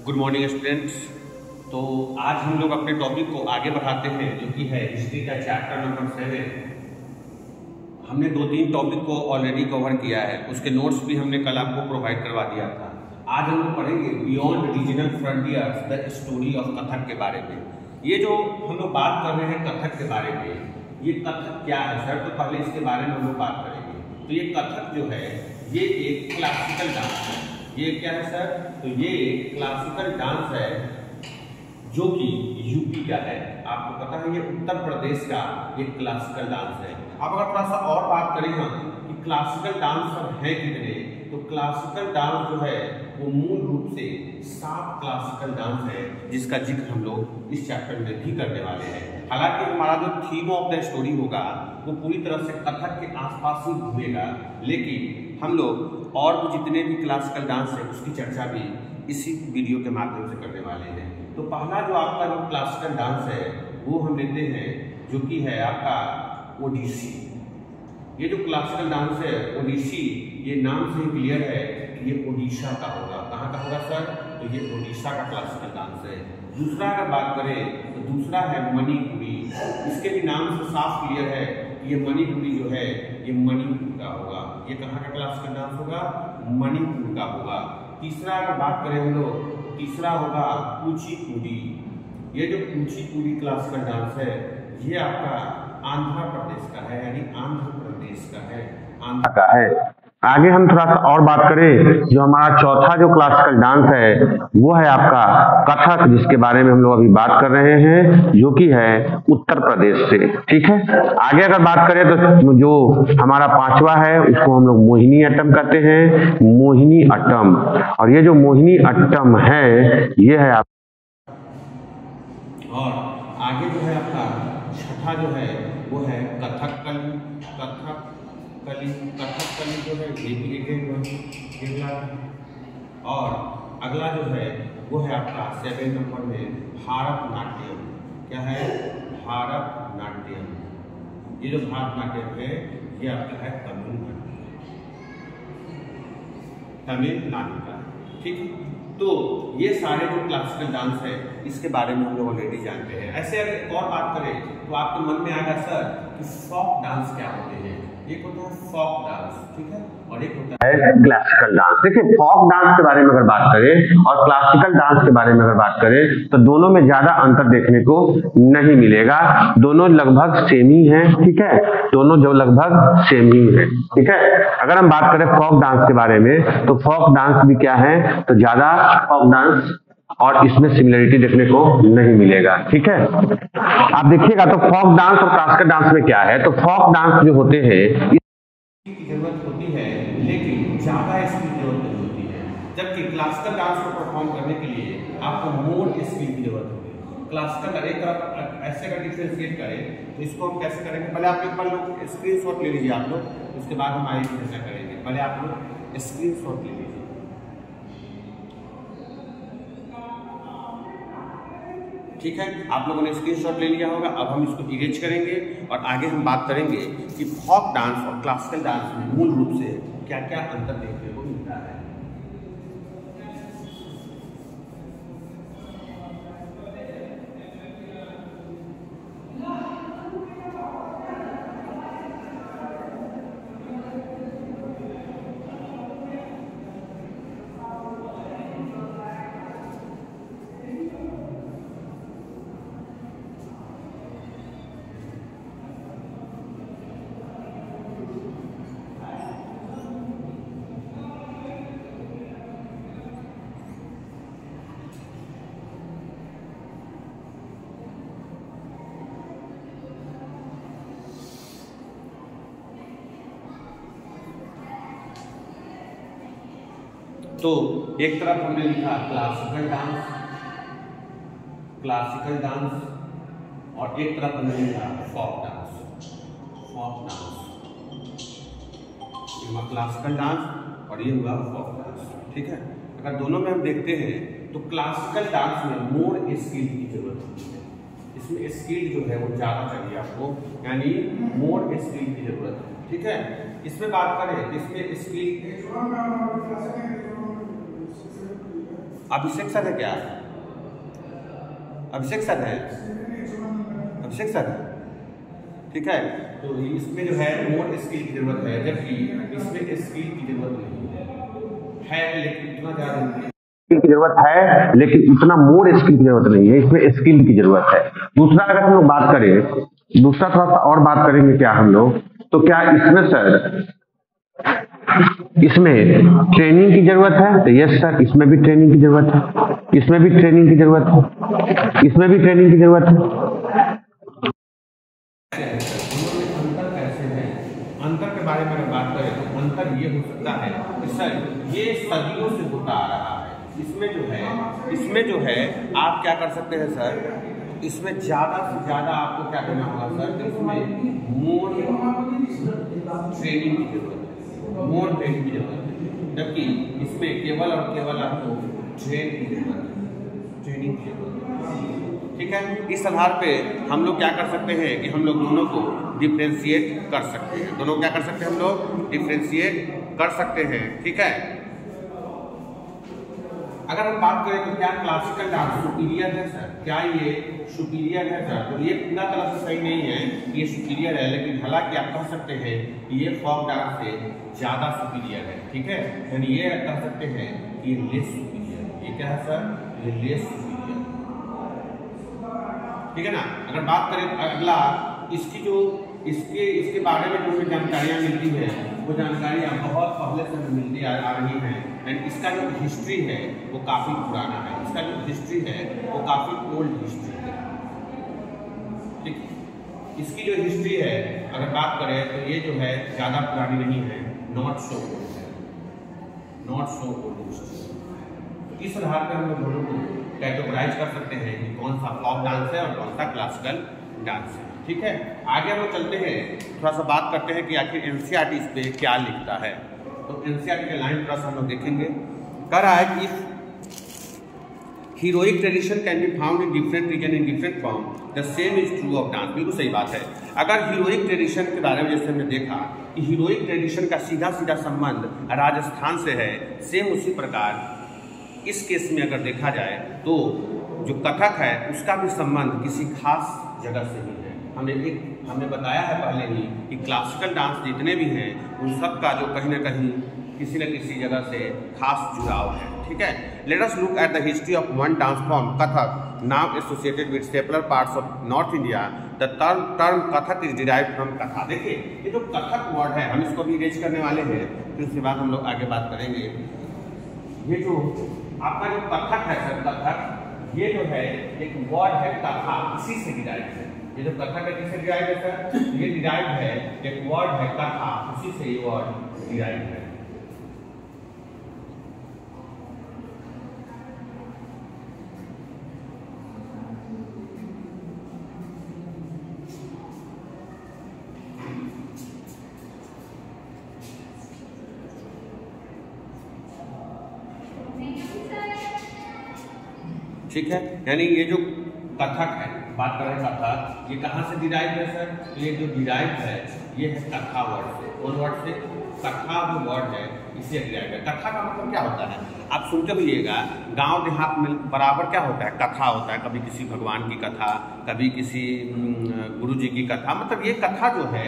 Good morning students. तो आज हम लोग अपने टॉपिक को आगे बढ़ाते हैं, जो कि है हिस्ट्री का चैप्टर नंबर 7। हमने 2-3 टॉपिक को ऑलरेडी कवर किया है, उसके नोट्स भी हमने कल आपको प्रोवाइड करवा दिया था। आज हम लोग पढ़ेंगे beyond regional frontiers the story of Kathak के बारे में। ये जो हम लोग बात कर रहे हैं कथक के बारे में, ये कथक क्या है सर? तो पहले इसके बारे में हम लोग बात करेंगे। तो ये कथक जो है ये एक क्लासिकल डांस है। ये क्या है सर? तो ये एक क्लासिकल डांस है जो कि यूपी का है। आपको पता है ये उत्तर प्रदेश का एक क्लासिकल डांस है। अब अगर थोड़ा सा और बात करें हम कि क्लासिकल डांस सब है कितने, तो क्लासिकल डांस जो है वो मूल रूप से 7 क्लासिकल डांस है, जिसका जिक्र हम लोग इस चैप्टर में भी करने वाले हैं। हालांकि हमारा जो थीम ऑफ द स्टोरी होगा वो पूरी तरह से कथक के आसपास ही घूमेगा, लेकिन हम लोग और भी जितने भी क्लासिकल डांस है उसकी चर्चा भी इसी वीडियो के माध्यम से करने वाले हैं। तो पहला जो आपका जो क्लासिकल डांस है वो हम लेते हैं, जो कि है आपका ओडिसी। ये जो क्लासिकल डांस है ओडिसी, ये नाम से ही क्लियर है कि ये ओडिशा का होगा। कहाँ का होगा सर? तो ये ओडिशा का क्लासिकल डांस है। दूसरा अगर बात करें तो दूसरा है मणिपुरी। इसके भी नाम से साफ क्लियर है कि ये मणिपुरी जो है ये मणिपुर का होगा। ये कहाँ का क्लासिकल डांस होगा? मणिपुर का होगा। तीसरा अगर बात करें हम लोग, तीसरा होगा कुचिपुड़ी। ये जो कुचिपुड़ी क्लासिकल डांस है ये आपका आंध्र प्रदेश का है, यानी आंध्र प्रदेश का है, आंध्र का है। आगे हम थोड़ा सा और बात करें, जो हमारा चौथा जो क्लासिकल डांस है वो है आपका कथक, जिसके बारे में हम लोग अभी बात कर रहे हैं, जो कि है उत्तर प्रदेश से। ठीक है, आगे अगर बात करें तो जो हमारा पांचवा है उसको हम लोग मोहिनी अट्टम कहते हैं, मोहिनी अट्टम। और ये जो मोहिनी अट्टम है ये है आप, और आगे जो है आपका छठा जो है वो है कथकली। कथकली जो है ये भी एक और अगला जो है वो है आपका 7 नंबर में भारतनाट्यम। क्या है? भारतनाट्यम। ये जो भारतनाट्यम है ये आपका है तमिलनाडु का। ठीक है, तो ये सारे जो क्लासिकल डांस है इसके बारे में हम लोग ऑलरेडी जानते हैं। ऐसे अगर एक और बात करें तो आपके मन में आएगा सर कि फोक डांस क्या होते हैं। एक होता है फोक डांस, ठीक है, और एक होता है क्लासिकल डांस। देखिए, फोक डांस के बारे में अगर बात करें और क्लासिकल डांस के बारे में अगर बात करें तो दोनों में ज्यादा अंतर देखने को नहीं मिलेगा। दोनों लगभग सेम ही है। ठीक है, दोनों जो लगभग सेम ही है। ठीक है, अगर हम बात करें फोक डांस के बारे में तो फोक डांस भी क्या है, तो ज्यादा फोक डांस और इसमें सिमिलरिटी देखने को नहीं मिलेगा। ठीक है, आप देखिएगा तो फोक डांस और क्लासिकल डांस में क्या है, तो फोक डांस जो होते हैं की जरूरत होती है, लेकिन ज्यादा इसकी जरूरत नहीं होती है, जबकि क्लासिकल डांस को परफॉर्म करने के लिए आपको मोर स्किल की जरूरत होती है। क्लासिकल एक तरफ ऐसे अगर डिफरेंशिएट करें तो इसको हम कैसे करेंगे? पहले आप एक बार लोग स्क्रीनशॉट ले लीजिए आप लोग, उसके बाद हम आगे चर्चा करेंगे। पहले आप लोग स्क्रीनशॉट ले लीजिए। ठीक है, आप लोगों ने स्क्रीनशॉट ले लिया होगा। अब हम इसको इरेज करेंगे और आगे हम बात करेंगे कि फोक डांस और क्लासिकल डांस में मूल रूप से क्या क्या अंतर देखने को मिलता है। तो एक तरफ हमने लिखा क्लासिकल डांस और एक तरफ हमने लिखा फोक डांस। ये हुआ क्लासिकल डांस और ये हुआ फोक डांस। ठीक है, अगर दोनों में हम देखते हैं तो क्लासिकल डांस में मोर स्किल की जरूरत होती है। इसमें स्किल जो है वो ज्यादा चाहिए आपको, यानी मोर स्किल की जरूरत है। ठीक है, इसमें बात करें इसमें स्किल अभिषेक सर है क्या? अभिषेक सर है, अभिषेक सर है, ठीक है। तो इसमें जो है मोर स्किल की जरूरत है, जबकि इसमें स्किल की जरूरत नहीं है, लेकिन इतना ज्यादा की जरूरत है, लेकिन इतना मोर स्किल की जरूरत नहीं है, इसमें स्किल की जरूरत है। दूसरा अगर हम लोग बात करें, दूसरा थोड़ा सा और बात करेंगे क्या हम लोग, तो क्या इसमें सर इसमें ट्रेनिंग की जरूरत है? तो यस सर, इसमें भी ट्रेनिंग की जरूरत है, इसमें भी ट्रेनिंग की जरूरत है, इसमें भी ट्रेनिंग की जरूरत है। अंतर के बारे में अगर बात करें तो अंतर ये हो सकता है कि सर ये सदियों से होता आ रहा है। इसमें जो है आप क्या कर सकते हैं सर, इसमें ज़्यादा से ज़्यादा आपको क्या करना होगा सर, तो इसमें मोर ट्रेनिंग की जरूरत है, मोर ट्रेनिंग की जरूरत है, जबकि इसमें केवल और केवल आपको ट्रेनिंग की जरूरत है, ठीक है। इस आधार पे हम लोग क्या कर सकते हैं कि हम लोग दोनों को डिफ्रेंशिएट कर सकते हैं, दोनों क्या कर सकते हैं, हम लोग डिफ्रेंशिएट कर सकते हैं, ठीक है। अगर हम बात करें तो क्या क्लासिकल डांस सुपीरियर है सर? क्या ये सुपीरियर है सर? तो ये पूरा तरह से सही नहीं है कि ये सुपीरियर है, लेकिन हालांकि आप कह सकते हैं कि ये फोक डांस से ज़्यादा सुपीरियर है, ठीक है। यानी ये कह सकते हैं कि ये लेस सुपीरियर है। ये क्या है सर? ये लेस सुपीरियर, ठीक है ना। अगर बात करें अगला, इसकी जो इसके बारे में जो जानकारियाँ मिलती है, वो जानकारियाँ बहुत पहले से हमें मिलती आ रही हैं, एंड इसका जो हिस्ट्री है वो काफ़ी पुराना है, इसका जो हिस्ट्री है वो काफ़ी ओल्ड हिस्ट्री है, ठीक है। इसकी जो हिस्ट्री है अगर बात करें तो ये जो है ज़्यादा पुरानी नहीं है, नॉट सो ओल्ड है, नॉट सो ओल्ड हिस्ट्री। तो इस आधार पर हम लोग दोनों को कैटेगराइज कर सकते हैं कि कौन सा फोक डांस है और कौन सा क्लासिकल डांस है, ठीक है। आगे हम लोग चलते हैं, थोड़ा सा बात करते हैं कि आखिर एनसीईआरटी इस पे क्या लिखता है। तो एनसीईआरटी के लाइन थोड़ा सा हम लोग देखेंगे। कह रहा है कि heroic tradition can be found in different region in different form, the same is true of dance. बिल्कुल सही बात है। अगर हीरोइक ट्रेडिशन के बारे में जैसे हमने देखा कि हीरोइक ट्रेडिशन का सीधा सीधा संबंध राजस्थान से है, सेम उसी प्रकार इस केस में अगर देखा जाए तो जो कथक है उसका भी संबंध किसी खास जगह से ही है। हमने बताया है पहले ही कि क्लासिकल डांस जितने भी हैं उन सब का जो कहीं ना कहीं किसी न किसी जगह से खास जुड़ाव है, ठीक है। Let us look at the history of one dance form Kathak, now associated with secular parts of north India. The term Kathak is derived from कथा। देखिए ये जो कथक वर्ड है हम इसको भी इरेज करने वाले हैं, फिर उसके बाद हम लोग आगे बात करेंगे। ये जो आपका जो कथक है सर, कथक ये जो है एक वर्ड है कथा, इसी से डिराइव है। ये जो कथक है किससे डिराइव है सर? ये डिराइव है, एक वर्ड है कथा, उसी से ये वर्ड डिराइव है। ठीक है, यानी ये जो कथक है, बात करें कथक, ये कहाँ से डिराइव है सर? तो ये जो डिराइव है ये है कथा वर्ड से। कौन वर्ड से? कथा जो वर्ड है इसे डिराइव है। कथा का मतलब क्या होता है? आप सुनते होइएगा गांव देहात में बराबर क्या होता है, कथा होता है। कभी किसी भगवान की कथा, कभी किसी गुरु जी की कथा। मतलब ये कथा जो है,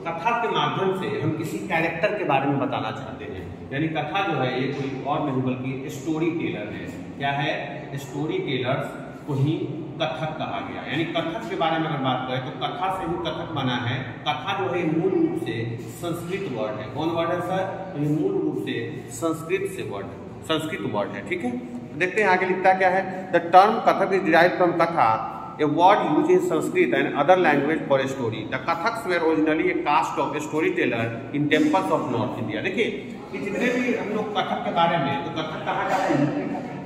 कथा के माध्यम से हम किसी कैरेक्टर के बारे में बताना चाहते हैं। यानी कथा जो है ये कोई और नहीं बल्कि स्टोरी टेलर है। क्या है? स्टोरी टेलर्स को ही कथक कहा गया। यानी कथक के बारे में अगर बात करें तो कथा से ही कथक बना है। कथा जो है मूल रूप से संस्कृत वर्ड है। कौन वर्ड है सर? तो ये मूल रूप से संस्कृत वर्ड है, ठीक है। तो देखते हैं आगे लिखता क्या है। The term Kathak is derived from कथा, a word used in Sanskrit and other language for a story. The Kathaks were originally a caste of a storyteller in temples of North India. देखिए कि जितने भी हम लोग कथक के बारे में, तो कथक कहाँ का है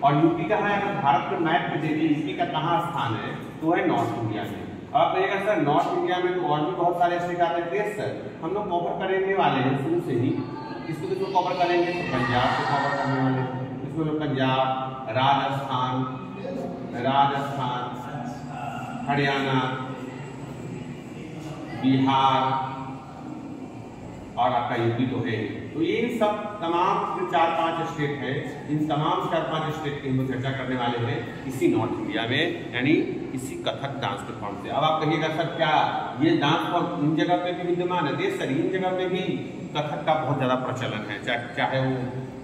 और यूपी का है। अगर भारत के मैप पे देखिए यूपी का कहाँ स्थान है, तो है नॉर्थ इंडिया में। अब कहिएगा सर नॉर्थ इंडिया में तो और भी बहुत सारे स्टेट आते हैं। यस सर, हम लोग कवर करने वाले हैं शुरू से ही। किसको कवर करेंगे? तो पंजाब को कवर करने वाले हैं। इसमें लोग पंजाब, राजस्थान, हरियाणा, बिहार, और आपका यूपी तो है। तो ये सब तमाम जो 4-5 स्टेट है, इन तमाम 4-5 स्टेट की हम लोग चर्चा करने वाले हैं इसी नॉर्थ इंडिया में, यानी इसी कथक डांस के फॉर्म से। अब आप कहिएगा सर क्या ये डांस फॉर्म इन जगह पे भी विद्यमान है? देश सर इन जगह पे भी कथक का बहुत ज़्यादा प्रचलन है, चाहे वो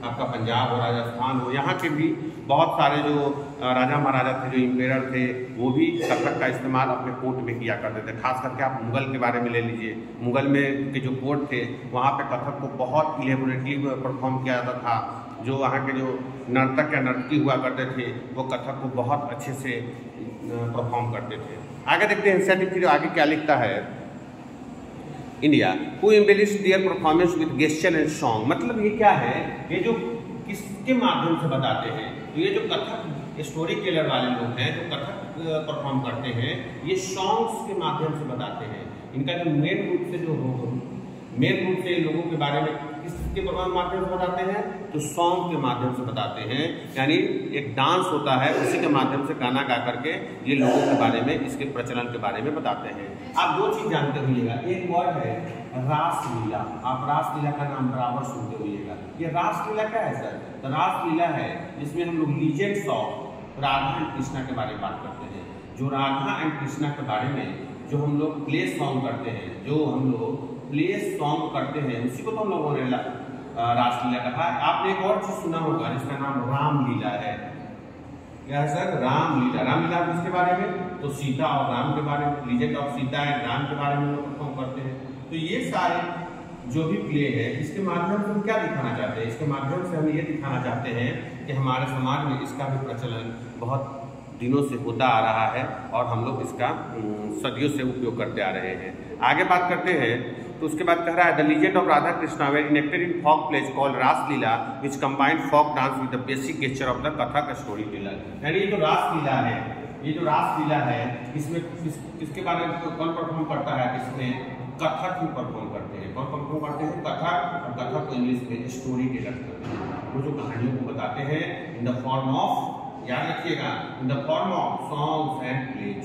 आपका पंजाब हो, राजस्थान हो, यहाँ के भी बहुत सारे जो राजा महाराजा थे, जो इम्पेरर थे, वो भी कथक का इस्तेमाल अपने कोर्ट में किया करते थे। खास करके आप मुगल के बारे में ले लीजिए, मुगल में के जो कोर्ट थे वहाँ पे कथक को बहुत इलेबोरेटली परफॉर्म किया जाता था। जो वहाँ के जो नर्तक या नर्तकी हुआ करते थे वो कथक को बहुत अच्छे से परफॉर्म करते थे। आगे देखते हैं एनसीईआरटी की जो आगे क्या लिखता है, India who embellish their performance with gesture and song. मतलब ये क्या है, ये जो किसके माध्यम से बताते हैं, तो ये जो कथक स्टोरी टेलर वाले लोग हैं जो कथक परफॉर्म करते हैं, ये सॉन्ग्स के माध्यम से बताते हैं। इनका जो मेन रूप से लोगों के बारे में किसके माध्यम से बताते हैं, तो सॉन्ग के माध्यम से बताते हैं। यानी एक डांस होता है, उसी के माध्यम से गाना गा करके ये लोगों के बारे में, इसके प्रचलन के बारे में बताते हैं। आप दो चीज जानते होइएगा, एक वर्ड है रासलीला। आप रासलीला का नाम बराबर सुनते होइएगा। ये रासलीला क्या है सर? तो रासलीला है जिसमें हम लोग legends of Radha and Krishna के बारे में बात करते हैं। जो राधा एंड कृष्णा के बारे में जो हम लोग प्ले सॉन्ग करते हैं, उसी को तो हम लोगों ने रासलीला कहा। आपने एक और चीज सुना होगा जिसका नाम रामलीला है। क्या है सर? रामलीला। रामलीला किसके बारे में? तो सीता और राम के बारे में, legend of Sita and Ram के बारे में लोग परफॉर्म करते हैं। तो ये सारे जो भी प्ले है, इसके माध्यम से हम क्या दिखाना चाहते हैं? इसके माध्यम से हम ये दिखाना चाहते हैं कि हमारे समाज में इसका भी प्रचलन बहुत दिनों से होता आ रहा है और हम लोग इसका सदियों से उपयोग करते आ रहे हैं। आगे बात करते हैं तो उसके बाद कह रहा है the legend of Radha Krishna were enacted in folk plays called Raslila which combined folk dance with the basic gesture of the Kathak story teller. यानी ये जो रासलीला है, इसमें किसके बारे में कौन परफॉर्म करता है? इसमें कथक ही परफॉर्म करते हैं। कौन परफॉर्म करते हैं? कथक। और कथक को इंग्लिश में स्टोरी टेलर करते हैं। वो जो कहानियों को बताते हैं इन द फॉर्म ऑफ, याद रखिएगा, in the form of songs and plays,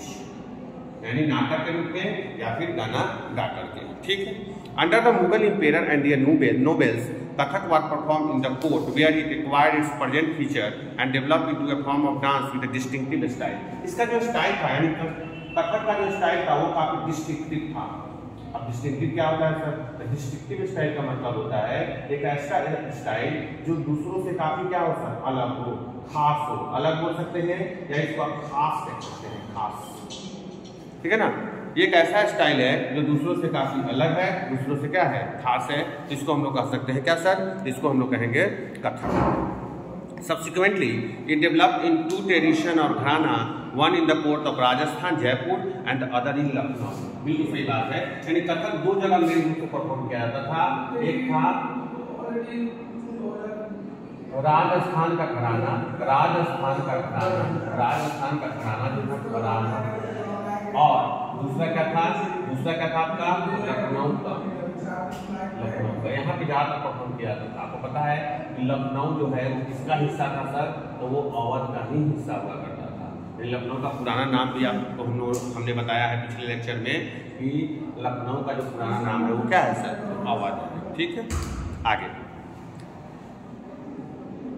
यानी नाटक के रूप में या फिर गाना गा करके। ठीक है। Under the Mughal empire and their nobles Kathak was performed in the court where it acquired its present feature and developed into a form of dance with a distinctive style। इसका जो स्टाइल था, यानी कथक का जो स्टाइल था वो काफी डिस्टिंक्टिव था। अब डिस्टिंक्टिव क्या होता है सर? डिस्टिंक्टिव स्टाइल का मतलब होता है एक ऐसा स्टाइल जो दूसरों से काफी क्या हो सर? अलग हो, खास हो। अलग बोल सकते हैं या इसको आप खास कह सकते हैं, खास। ठीक है ना? ये एक ऐसा स्टाइल है जो दूसरों से काफी अलग है, दूसरों से क्या है? खास है। इसको हम लोग कह सकते हैं क्या सर? इसको हम लोग कहेंगे Kathak. Subsequently, it developed in two tradition और घराना, one in the court of Rajasthan Jaipur and the other in Lucknow. बिल्कुल सही बात है। यानी कथक दो जगह मेन रूप से परफॉर्म किया जाता था। एक था राजस्थान का घराना जो घराना, और दूसरा क्या था आपका? लखनऊ का। यहाँ पे जहाँ तक परफॉर्म किया जाता था, आपको पता है कि लखनऊ जो है वो किसका हिस्सा था सर? तो वो अवध का ही हिस्सा हुआ करता था। लखनऊ का पुराना नाम भी आपको हमने बताया है पिछले लेक्चर में कि लखनऊ का जो पुराना नाम है वो क्या है सर? तो अवध है। ठीक है।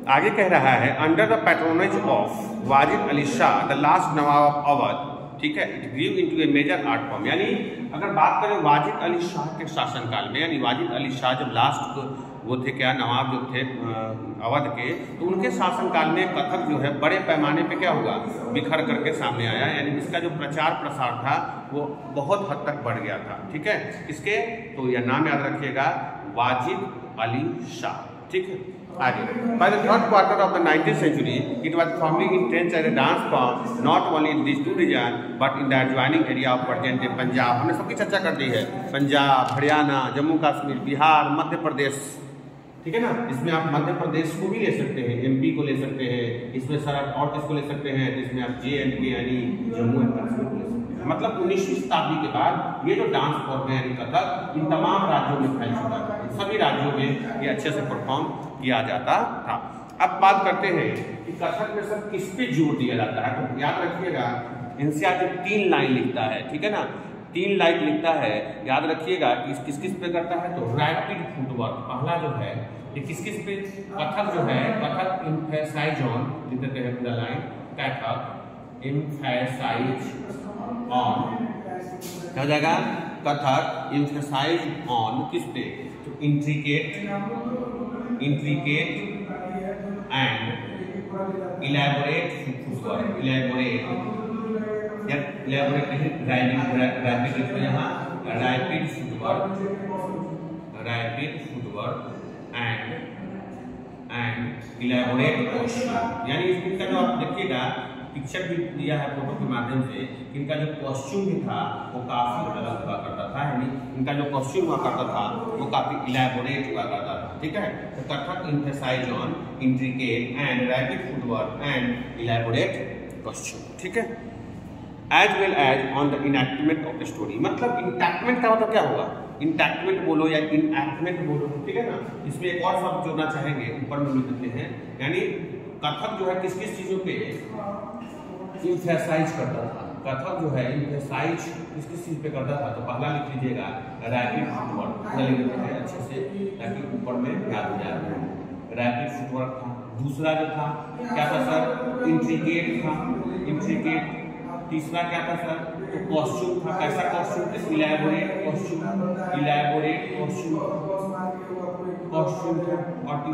आगे कह रहा है under the patronage of Wajid Ali Shah the last nawab of Awadh. ठीक है। It grew into a major art form. यानी अगर बात करें वाजिद अली शाह के शासनकाल में, यानी वाजिद अली शाह जब लास्ट वो थे क्या, नवाब जो थे अवध के, तो उनके शासनकाल में कथक जो है बड़े पैमाने पे क्या हुआ? बिखर करके सामने आया। यानी इसका जो प्रचार प्रसार था वो बहुत हद तक बढ़ गया था। ठीक है। इसके तो यह नाम याद रखिएगा, वाजिद अली शाह। ठीक है। आगे by the third quarter of the 19th century it was firmly entrenched as a dance form not only in these two regions but in the adjoining area of present day Punjab. हमने सबकी चर्चा कर दी है, पंजाब, हरियाणा, जम्मू कश्मीर, बिहार, मध्य प्रदेश। ठीक है ना? इसमें आप मध्य प्रदेश को भी ले सकते हैं, एमपी को ले सकते हैं, इसमें सर आप और किसको ले सकते हैं? इसमें आप JNK यानी जम्मू एंड कश्मीर को ले सकते हैं। मतलब 19वीं शताब्दी के बाद ये जो डांस फॉर्म है यानी कथक इन तमाम राज्यों में फैल चुका था। सभी राज्यों में ये अच्छे से परफॉर्म किया जाता था। अब बात करते हैं कि कथक में सर किस पे जोर दिया जाता है। तो याद रखिएगा एनसीईआरटी 3 लाइन लिखता है। ठीक है ना? 3 लाइन लिखता है, याद रखिएगा कि किस किस पे करता है, तो रैपिड फुटवर्क पहला जो है ये किस किस पे, कथक जो है, कथक एम्फेसाइज ऑन, लिख देते हैं पूरा लाइन, कथक एम्फेसाइज ऑन, क्या हो जाएगा, कथक एम्फेसाइज ऑन किस पे, तो intricate and elaborate footwork, rapid लिखो यहाँ, rapid footwork and elaborate posture, यानी इसका जो आप देखिएगा पिक्चर भी दिया है फोटो के माध्यम से, इनका जो कॉस्ट्यूम भी था वो काफी अलग हुआ करता था, यानी इनका जो कॉस्ट्यूम हुआ करता था वो काफी इलैबोरेट हुआ करता था, ठीक है। तो Kathak emphasize on intricate and rapid footwork and elaborate costume, ठीक है। As well as on the enactment of the story, मतलब इनैक्टमेंट का मतलब क्या होगा, इनैक्टमेंट बोलो या इनैक्टमेंट बोलो, ठीक है ना। इसमें एक और शब्द जोड़ना चाहेंगे, ऊपर में लिख देते हैं, यानी कथक जो है किस किस चीजों पे इम्फेसाइज करता था, कथक जो है इम्फेसाइज किस किस चीज पे करता था, तो पहला लिख लीजिएगा रैपिड फुटवर्क, लिख देते हैं अच्छे से ताकि ऊपर में याद हो जाए, रैपिड फुटवर्क था। दूसरा जो था क्या था सर, इंट्रिकेट था, इंट्रिकेट। तीसरा क्या था सर, तो कॉस्ट्यूम था, कैसा कॉस्ट्यूम, इलैबोरेट कॉस्ट्यूम था, और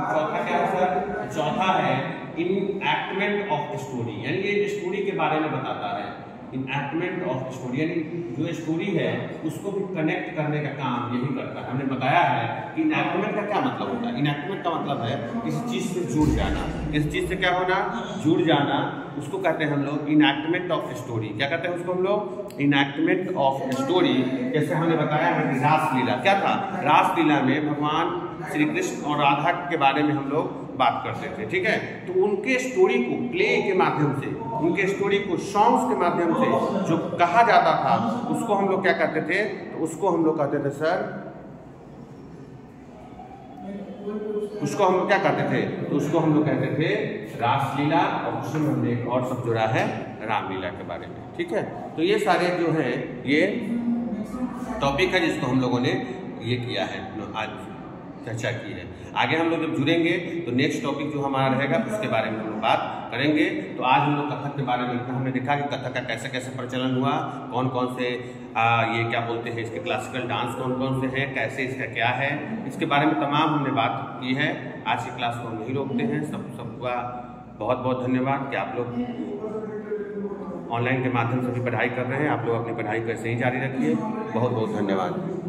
चौथा क्या है सर, चौथा है इनएक्टमेंट ऑफ स्टोरी, यानी ये स्टोरी के बारे में बताता है, इनएक्टमेंट ऑफ स्टोरी, यानी जो स्टोरी है उसको भी कनेक्ट करने का काम यही करता है। हमने बताया है कि इनएक्टमेंट का क्या मतलब होता है, इनएक्टमेंट का मतलब है किसी चीज से जुड़ जाना, किसी चीज से क्या होना, जुड़ जाना, उसको कहते हैं हम लोग इनएक्टमेंट ऑफ स्टोरी। क्या कहते हैं उसको हम लोग, इनएक्टमेंट ऑफ स्टोरी। जैसे हमने बताया है कि रासलीला क्या था, रासलीला में भगवान श्री कृष्ण और राधा के बारे में हम लोग बात करते थे, ठीक है। तो उनके स्टोरी को प्ले के माध्यम से, उनके स्टोरी को सॉन्ग्स के माध्यम से जो कहा जाता था उसको हम लोग क्या कहते थे, तो उसको हम लोग कहते थे सर, उसको हम लोग क्या कहते थे, तो उसको हम लोग कहते थे रासलीला, और उसमें हमने एक और शब्द जोड़ा है रामलीला के बारे में, ठीक है। तो ये सारे जो हैं ये टॉपिक है जिसको हम लोगों ने ये किया है, आज चर्चा की है। आगे हम लोग जब जुड़ेंगे तो नेक्स्ट टॉपिक जो हमारा रहेगा उसके बारे में हम लोग बात करेंगे। तो आज हम लोग कथक के बारे में इतना हमने देखा कि कथक का कैसे कैसे प्रचलन हुआ, कौन कौन से ये क्या बोलते हैं इसके क्लासिकल डांस कौन कौन से हैं, कैसे इसका क्या है, इसके बारे में तमाम हमने बात की है। आज की क्लास को हम नहीं रोकते हैं। सबका बहुत बहुत धन्यवाद कि आप लोग ऑनलाइन के माध्यम से भी पढ़ाई कर रहे हैं। आप लोग अपनी पढ़ाई को ऐसे ही जारी रखिए। बहुत बहुत धन्यवाद।